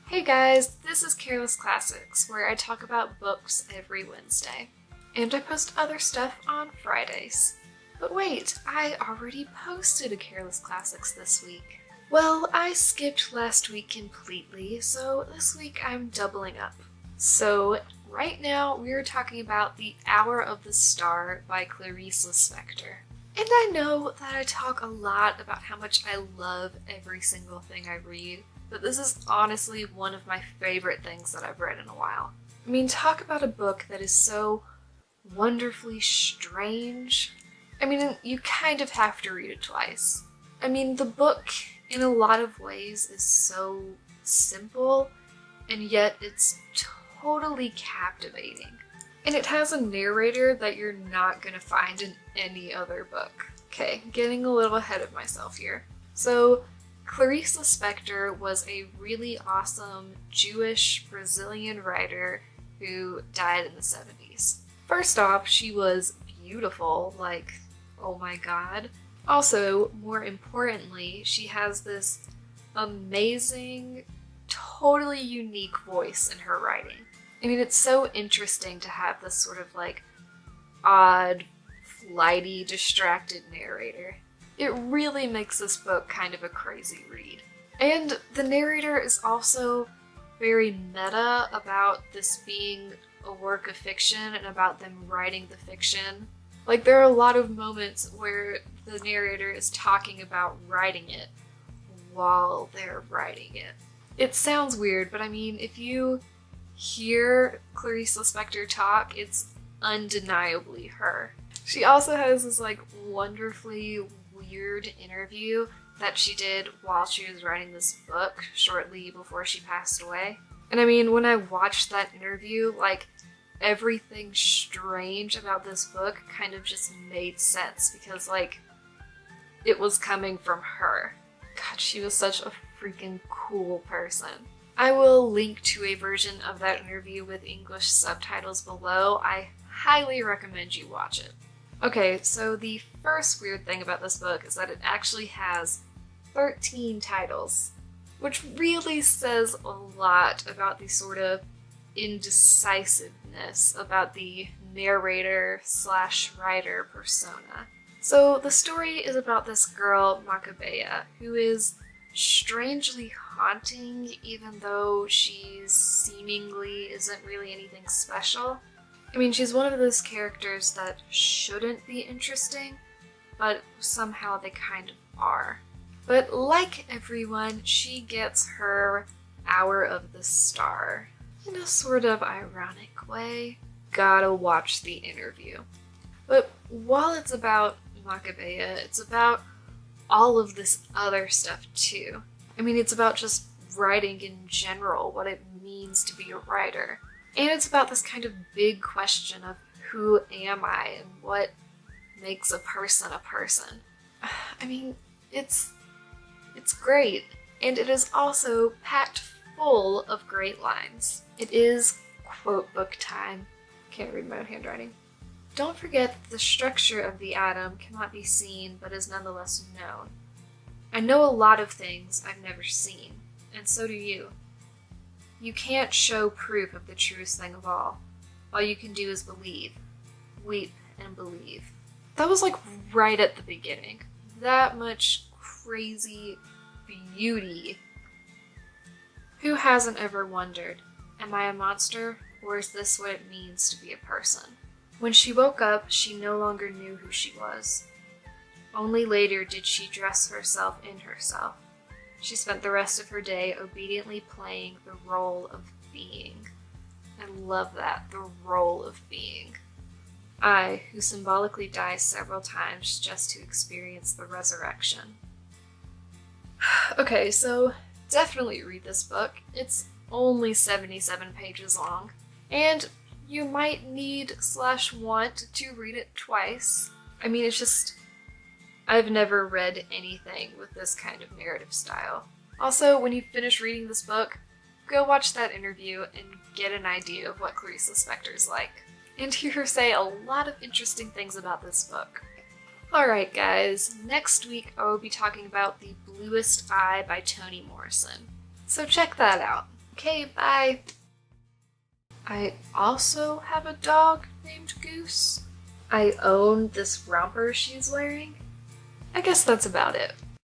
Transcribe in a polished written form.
Hey guys, this is Careless Classics, where I talk about books every Wednesday. And I post other stuff on Fridays. But wait, I already posted a Careless Classics this week. Well, I skipped last week completely, so this week I'm doubling up. So, right now we're talking about The Hour of the Star by Clarice Lispector. And I know that I talk a lot about how much I love every single thing I read, but this is honestly one of my favorite things that I've read in a while. I mean, talk about a book that is so wonderfully strange. I mean, you kind of have to read it twice. I mean, the book, in a lot of ways, is so simple, and yet it's totally captivating. And it has a narrator that you're not gonna find in any other book. Okay, getting a little ahead of myself here. So, Clarice Lispector was a really awesome Jewish Brazilian writer who died in the 70s. First off, she was beautiful, like, oh my god. Also, more importantly, she has this amazing, totally unique voice in her writing. I mean, it's so interesting to have this sort of like odd, flighty, distracted narrator. It really makes this book kind of a crazy read. And the narrator is also very meta about this being a work of fiction and about them writing the fiction. Like, there are a lot of moments where the narrator is talking about writing it while they're writing it. It sounds weird, but I mean, if you hear Clarice Lispector talk, it's undeniably her. She also has this like wonderfully weird interview that she did while she was writing this book shortly before she passed away. And I mean, when I watched that interview, like, everything strange about this book kind of just made sense because, like, it was coming from her. God, she was such a freaking cool person. I will link to a version of that interview with English subtitles below. I highly recommend you watch it. Okay, so the first weird thing about this book is that it actually has 13 titles, which really says a lot about the sort of indecisiveness about the narrator/writer persona. So the story is about this girl, Macabea, who is strangely haunting even though she seemingly isn't really anything special. I mean, she's one of those characters that shouldn't be interesting, but somehow they kind of are. But like everyone, she gets her Hour of the Star in a sort of ironic way. Gotta watch the interview. But while it's about Macabea, it's about all of this other stuff too. I mean, it's about just writing in general, what it means to be a writer. And it's about this kind of big question of who am I and what makes a person a person. I mean, it's great. And it is also packed full of great lines. It is quote book time. Can't read my own handwriting. Don't forget that the structure of the atom cannot be seen but is nonetheless known. I know a lot of things I've never seen, and so do you. You can't show proof of the truest thing of all. All you can do is believe. Weep and believe. That was like right at the beginning. That much crazy beauty. Who hasn't ever wondered, am I a monster, or is this what it means to be a person? When she woke up, she no longer knew who she was. Only later did she dress herself in herself. She spent the rest of her day obediently playing the role of being. I love that, the role of being. I, who symbolically die several times just to experience the resurrection. Okay, so definitely read this book. It's only 77 pages long, and you might need/want to read it twice. I mean, it's just, I've never read anything with this kind of narrative style. Also, when you finish reading this book, go watch that interview and get an idea of what Clarice Lispector's like. And hear her say a lot of interesting things about this book. Alright guys, next week I will be talking about The Bluest Eye by Toni Morrison. So check that out. Okay, bye. I also have a dog named Goose. I own this romper she's wearing. I guess that's about it.